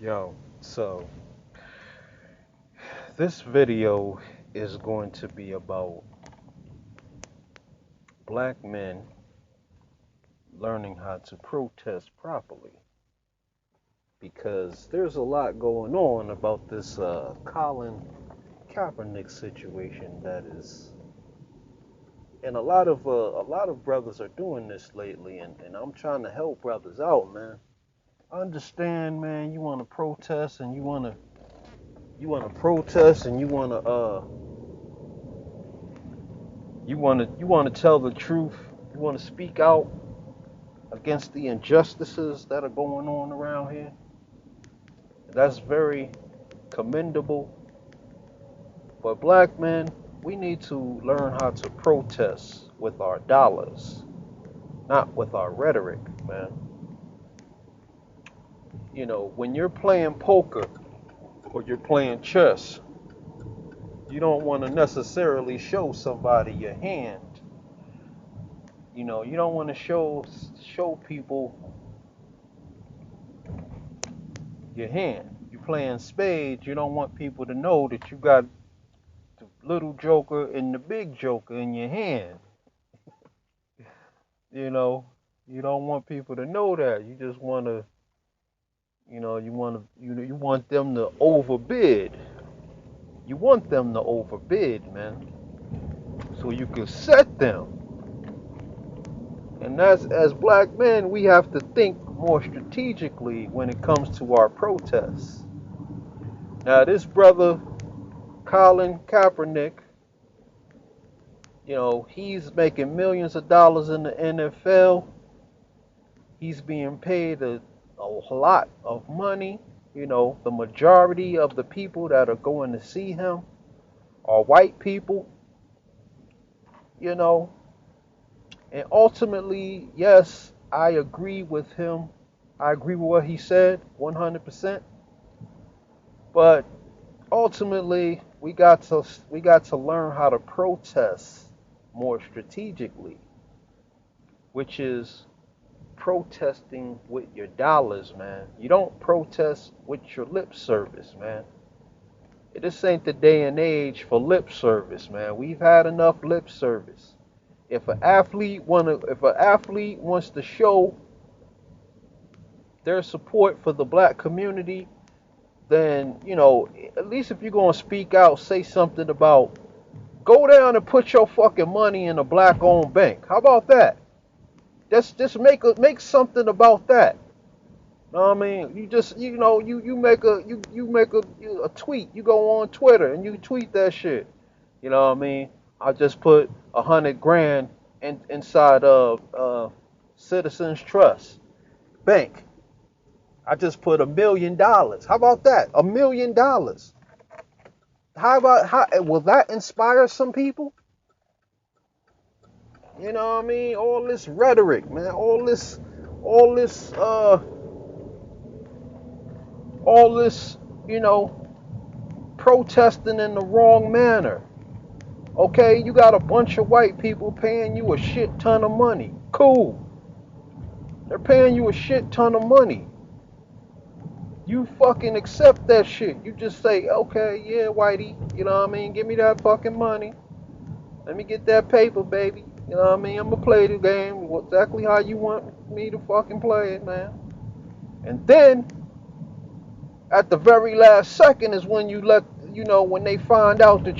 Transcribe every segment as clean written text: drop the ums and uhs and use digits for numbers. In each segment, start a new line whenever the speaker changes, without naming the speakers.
Yo, so this video is going to be about black men learning how to protest properly because there's a lot going on about this Collin Kaepernick situation that is, and a lot of brothers are doing this lately, and I'm trying to help brothers out, man. I understand, man. You want to protest and you want to protest and you want to tell the truth. You want to speak out against the injustices that are going on around here. That's very commendable. But black men, we need to learn how to protest with our dollars, not with our rhetoric, man. You know, when you're playing poker or you're playing chess, you don't want to necessarily show somebody your hand. You know, you don't want to show people your hand. You're playing spades, you don't want people to know that you got the little joker and the big joker in your hand. You know, you don't want people to know that. You just want to, you want them to overbid. You want them to overbid, man, so you can set them. And that's, as black men, we have to think more strategically when it comes to our protests. Now, this brother, Collin Kaepernick, he's making millions of dollars in the NFL. He's being paid a lot of money. The majority of the people that are going to see him are white people, you know. And ultimately, yes, I agree with him. I agree with what he said 100%. But ultimately, we got to learn how to protest more strategically, which is protesting with your dollars, man. You don't protest with your lip service, man. This ain't the day and age for lip service, man. We've had enough lip service. If an athlete wants to show their support for the black community, then at least if you're gonna speak out, say something about go down and put your fucking money in a black-owned bank. How about that? Just make something about that. Know what I mean? You just you make a tweet. You go on Twitter and you tweet that shit. You know what I mean? I just put 100 grand inside of Citizens Trust Bank. I just put $1 million. How about that? $1 million. How will that inspire some people? You know what I mean? All this rhetoric, man. All this, protesting in the wrong manner. Okay, you got a bunch of white people paying you a shit ton of money. Cool. They're paying you a shit ton of money. You fucking accept that shit. You just say, okay, yeah, whitey, you know what I mean? Give me that fucking money. Let me get that paper, baby. You know what I mean? I'm gonna play the game exactly how you want me to fucking play it, man. And then, at the very last second is when when they find out that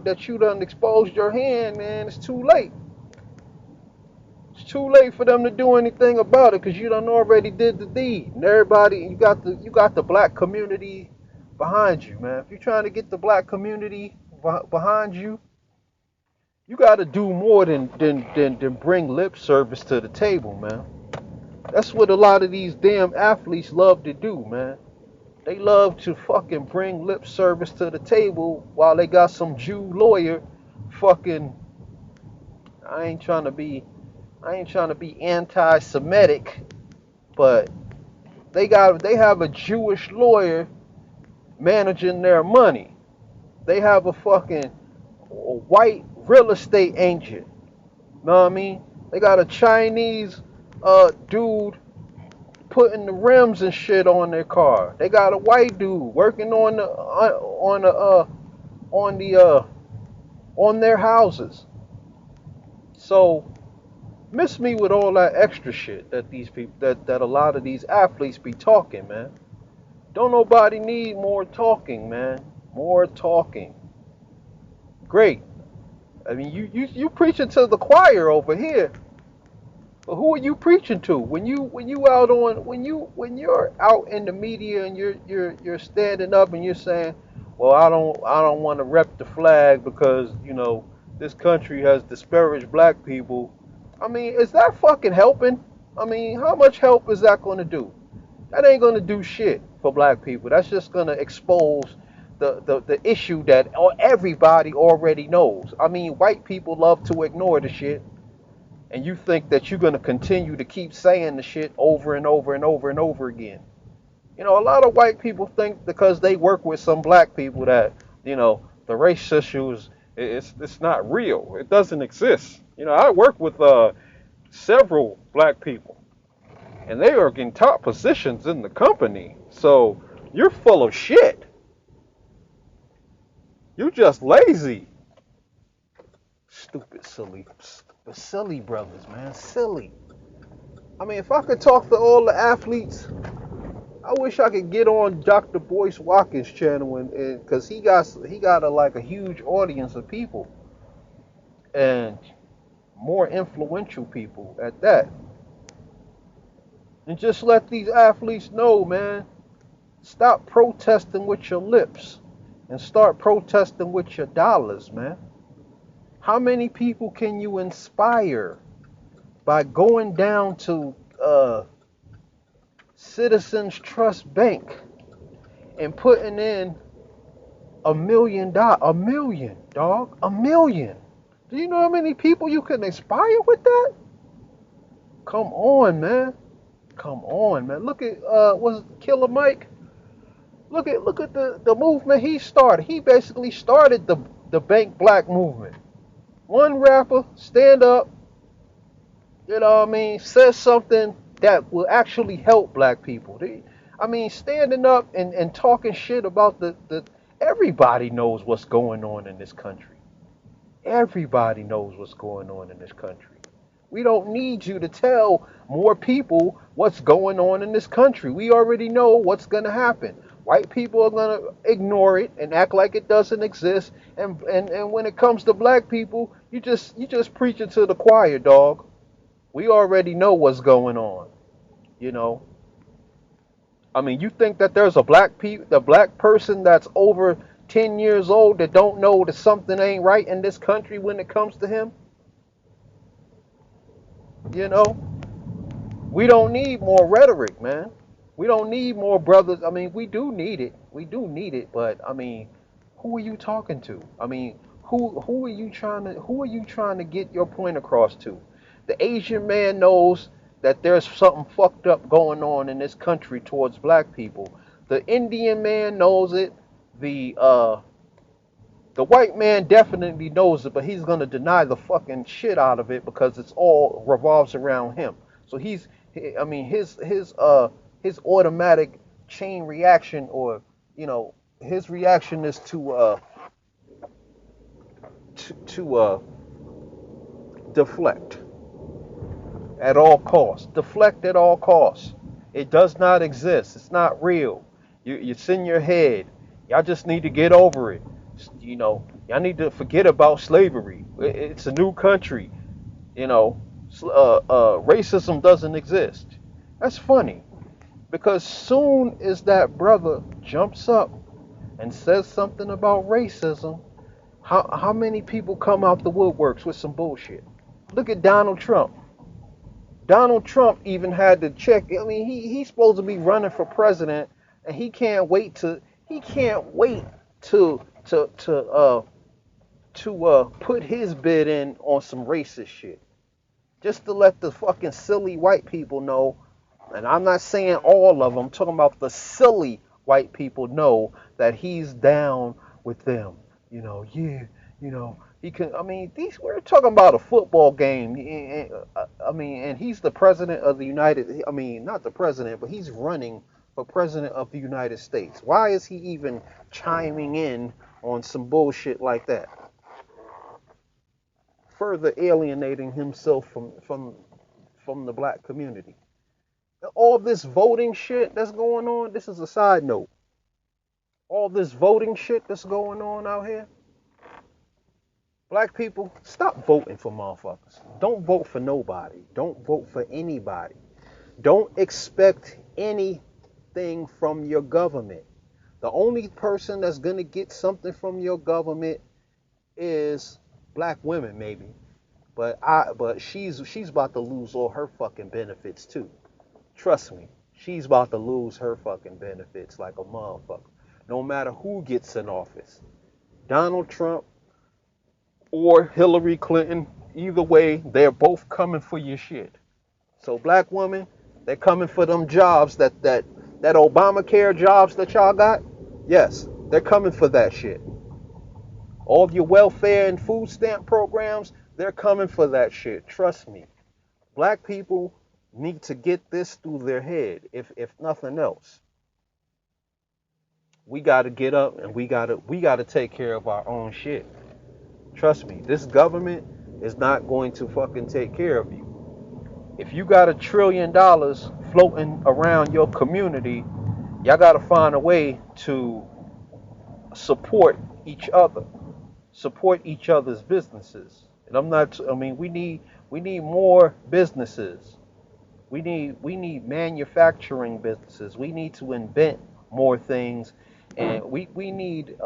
that you done exposed your hand, man, it's too late. It's too late for them to do anything about it because you done already did the deed. And everybody, you got the black community behind you, man. If you're trying to get the black community behind you, you got to do more than bring lip service to the table, man. That's what a lot of these damn athletes love to do, man. They love to fucking bring lip service to the table while they got some Jew lawyer fucking. I ain't trying to be anti-Semitic, but they have a Jewish lawyer managing their money. They have a fucking white real estate agent. Know what I mean? They got a Chinese dude putting the rims and shit on their car. They got a white dude working on their houses. So miss me with all that extra shit that these people that a lot of these athletes be talking, man. Don't nobody need more talking, man. More talking. Great. I mean, you preaching to the choir over here. But who are you preaching to when you're out in the media and you're standing up and you're saying, well, I don't want to rep the flag because this country has disparaged black people. I mean, is that fucking helping? I mean, how much help is that going to do? That ain't going to do shit for black people. That's just going to expose the issue that everybody already knows. I mean, white people love to ignore the shit. And you think that you're going to continue to keep saying the shit over and over and over and over again. A lot of white people think because they work with some black people that, the race issue it's not real. It doesn't exist. I work with several black people, and they are in top positions in the company. So you're full of shit. You're just lazy. Stupid, silly brothers, man. Silly. I mean, if I could talk to all the athletes, I wish I could get on Dr. Boyce Watkins' channel, and because he got a huge audience of people, and more influential people at that. And just let these athletes know, man, stop protesting with your lips and start protesting with your dollars, man. How many people can you inspire by going down to Citizens Trust Bank and putting in $1 million? $1 million, dog. $1 million. Do you know how many people you can inspire with that? Come on, man. Come on, man. Look at was it Killer Mike? Look at the movement he started. He basically started the Bank Black movement. One rapper stand up, says something that will actually help black people. Standing up and talking shit about everybody knows what's going on in this country. Everybody knows what's going on in this country. We don't need you to tell more people what's going on in this country. We already know what's going to happen. White people are going to ignore it and act like it doesn't exist. And when it comes to black people, you just preaching to the choir, dog. We already know what's going on. I mean, you think that there's a black person that's over 10 years old that don't know that something ain't right in this country when it comes to him? We don't need more rhetoric, man. We don't need more brothers. I mean, we do need it. We do need it, but I mean, who are you talking to? I mean, who are you trying to get your point across to? The Asian man knows that there's something fucked up going on in this country towards black people. The Indian man knows it. The white man definitely knows it, but he's gonna deny the fucking shit out of it because it's all revolves around him. So his automatic chain reaction, or his reaction is to deflect at all costs. Deflect at all costs. It does not exist. It's not real. It's in your head. Y'all just need to get over it. Y'all need to forget about slavery. It's a new country. Racism doesn't exist. That's funny, because soon as that brother jumps up and says something about racism, how many people come out the woodworks with some bullshit? Look at Donald Trump. Donald Trump even had to check. I mean, he's supposed to be running for president, and he can't wait to put his bid in on some racist shit, just to let the fucking silly white people know. And I'm not saying all of them. I'm talking about the silly white people know that he's down with them. Yeah, You know, he can. I mean, these we're talking about a football game. I mean, and he's the president of the United. I mean, not the president, but he's running for president of the United States. Why is he even chiming in on some bullshit like that? Further alienating himself from the black community. All this voting shit that's going on. This is a side note. All this voting shit that's going on out here. Black people, stop voting for motherfuckers. Don't vote for nobody. Don't vote for anybody. Don't expect anything from your government. The only person that's gonna get something from your government is black women, maybe. But she's about to lose all her fucking benefits too. Trust me, she's about to lose her fucking benefits like a motherfucker. No matter who gets in office, Donald Trump or Hillary Clinton, either way, they're both coming for your shit. So black women, they're coming for them jobs that Obamacare jobs that y'all got. Yes, they're coming for that shit. All of your welfare and food stamp programs, they're coming for that shit. Trust me. Black people need to get this through their head, if nothing else. We gotta get up and we gotta take care of our own shit. Trust me, this government is not going to fucking take care of you. If you got $1 trillion floating around your community, y'all gotta find a way to support each other, support each other's businesses. And I mean, we need more businesses. We need manufacturing businesses. We need to invent more things, and we need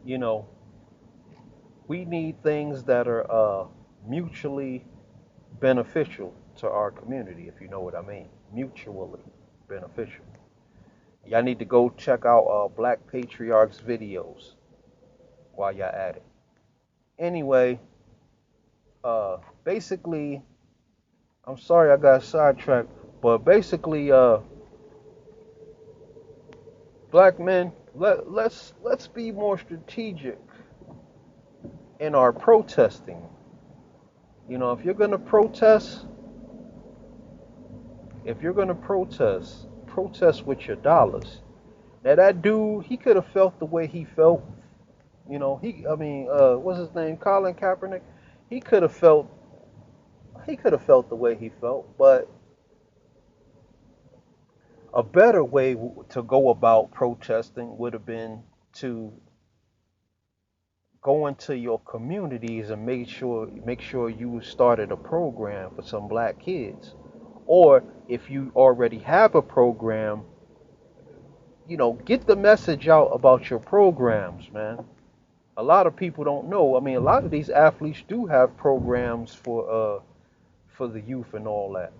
you know we need things that are mutually beneficial to our community, if you know what I mean. Mutually beneficial. Y'all need to go check out Black Patriarchs videos while y'all at it. Anyway, basically, I'm sorry I got sidetracked, but basically, black men, let's be more strategic in our protesting. You know, if you're gonna protest with your dollars. Now that dude, he could have felt the way he felt. You know, what's his name? Collin Kaepernick. He could have felt the way he felt, but a better way to go about protesting would have been to go into your communities and make sure you started a program for some black kids. Or if you already have a program, get the message out about your programs, man. A lot of people don't know. I mean, a lot of these athletes do have programs for the youth and all that.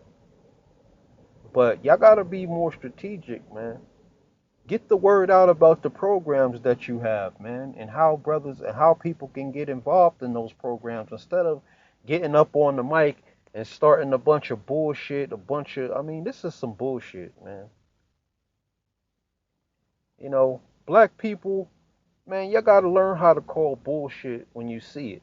But y'all gotta be more strategic, man. Get the word out about the programs that you have, man, and how people can get involved in those programs instead of getting up on the mic and starting a bunch of bullshit, I mean, this is some bullshit, man. Black people, man, you gotta learn how to call bullshit when you see it.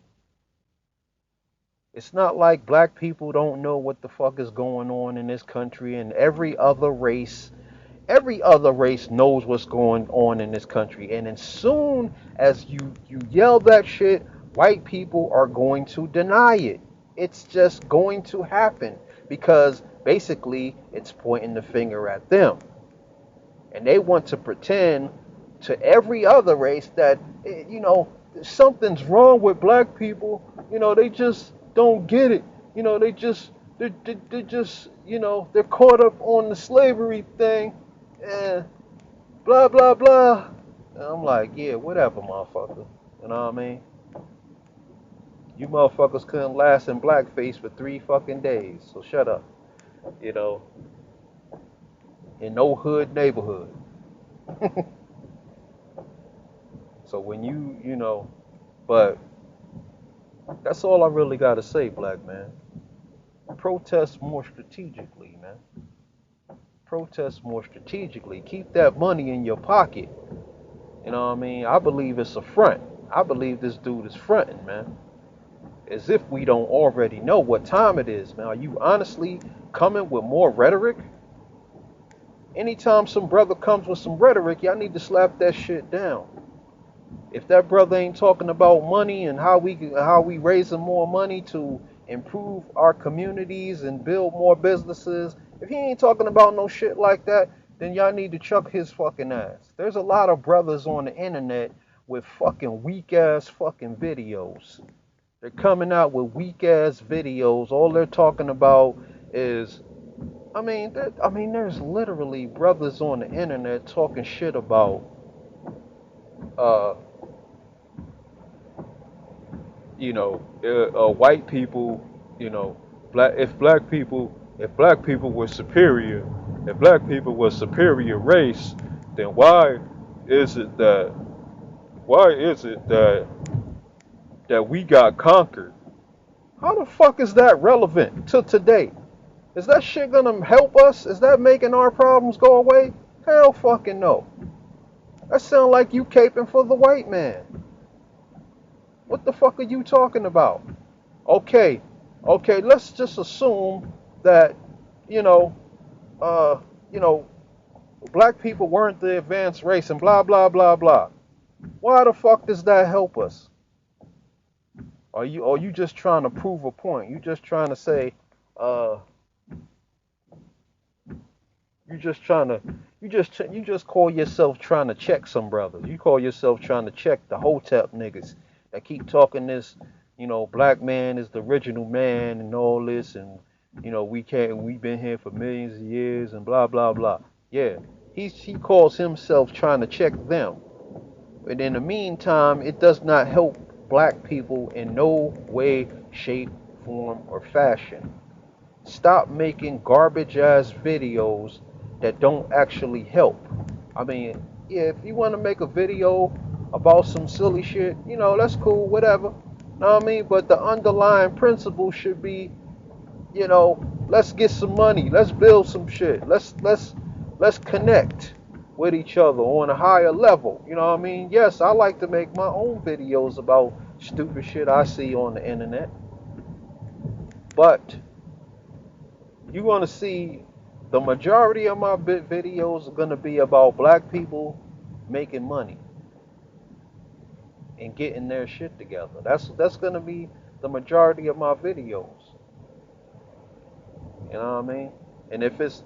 It's not like black people don't know what the fuck is going on in this country, and every other race knows what's going on in this country. And as soon as you yell that shit, white people are going to deny it. It's just going to happen because basically it's pointing the finger at them. And they want to pretend to every other race that, something's wrong with black people. They just don't get it. They just, they're caught up on the slavery thing and blah, blah, blah. And I'm like, yeah, whatever, motherfucker. You know what I mean? You motherfuckers couldn't last in blackface for 3 fucking days. So shut up. You know, in no hood neighborhood. So when but that's all I really got to say, black man. Protest more strategically, man. Protest more strategically. Keep that money in your pocket You know what I mean? I believe it's a front. I believe this dude is fronting, man. As if we don't already know what time it is, man. Are you honestly coming with more rhetoric? Anytime some brother comes with some rhetoric, y'all need to slap that shit down. If that brother ain't talking about money and how we raising more money to improve our communities and build more businesses, if he ain't talking about no shit like that, then y'all need to chuck his fucking ass. There's a lot of brothers on the internet with fucking weak ass fucking videos. They're coming out with weak ass videos. All they're talking about is, there's literally brothers on the internet talking shit about, uh, white people, if black people were superior, if black people were superior race, then is it that, why is it that we got conquered? How the fuck is that relevant to today? Is that shit gonna help us? Is that making our problems go away? Hell fucking no. That sound like you caping for the white man. What the fuck are you talking about? Okay, let's just assume that, you know, uh, you know, black people weren't the advanced race and blah blah blah blah. Why the fuck does that help us? Are you just trying to prove a point? You just trying to say, uh, you just call yourself trying to check some brothers. You call yourself trying to check the Hotep niggas that keep talking this, black man is the original man and all this, and we've been here for millions of years and blah blah blah. Yeah, he calls himself trying to check them. But in the meantime, it does not help black people in no way, shape, form, or fashion. Stop making garbage ass videos that don't actually help. I mean, yeah, if you want to make a video about some silly shit, that's cool, whatever. Know what I mean? But the underlying principle should be, let's get some money, let's build some shit, let's connect with each other on a higher level. You know what I mean? Yes, I like to make my own videos about stupid shit I see on the internet. But you're going to see the majority of my videos are going to be about black people making money and getting their shit together. That's going to be the majority of my videos. You know what I mean? And if it's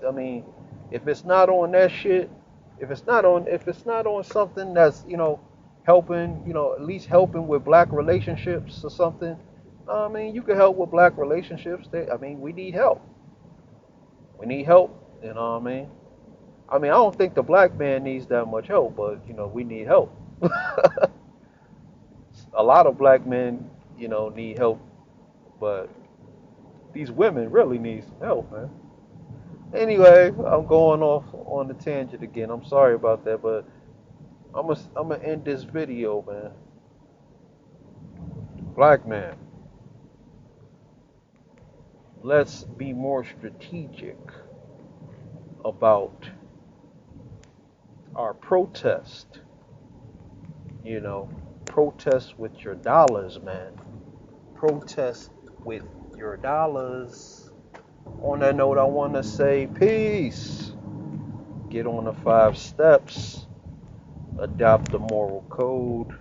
not on that shit, if it's not on something that's, helping, at least helping with black relationships or something, you can help with black relationships. We need help. We need help, you know what I mean? I don't think the black man needs that much help, but, we need help. A lot of black men, need help, but these women really need some help, man. Anyway, I'm going off on the tangent again. I'm sorry about that, but I'm gonna end this video, man. Black man, let's be more strategic about our protest. Protest with your dollars, man. Protest with your dollars. On that note, I want to say peace. Get on the 5 steps. Adopt the moral code.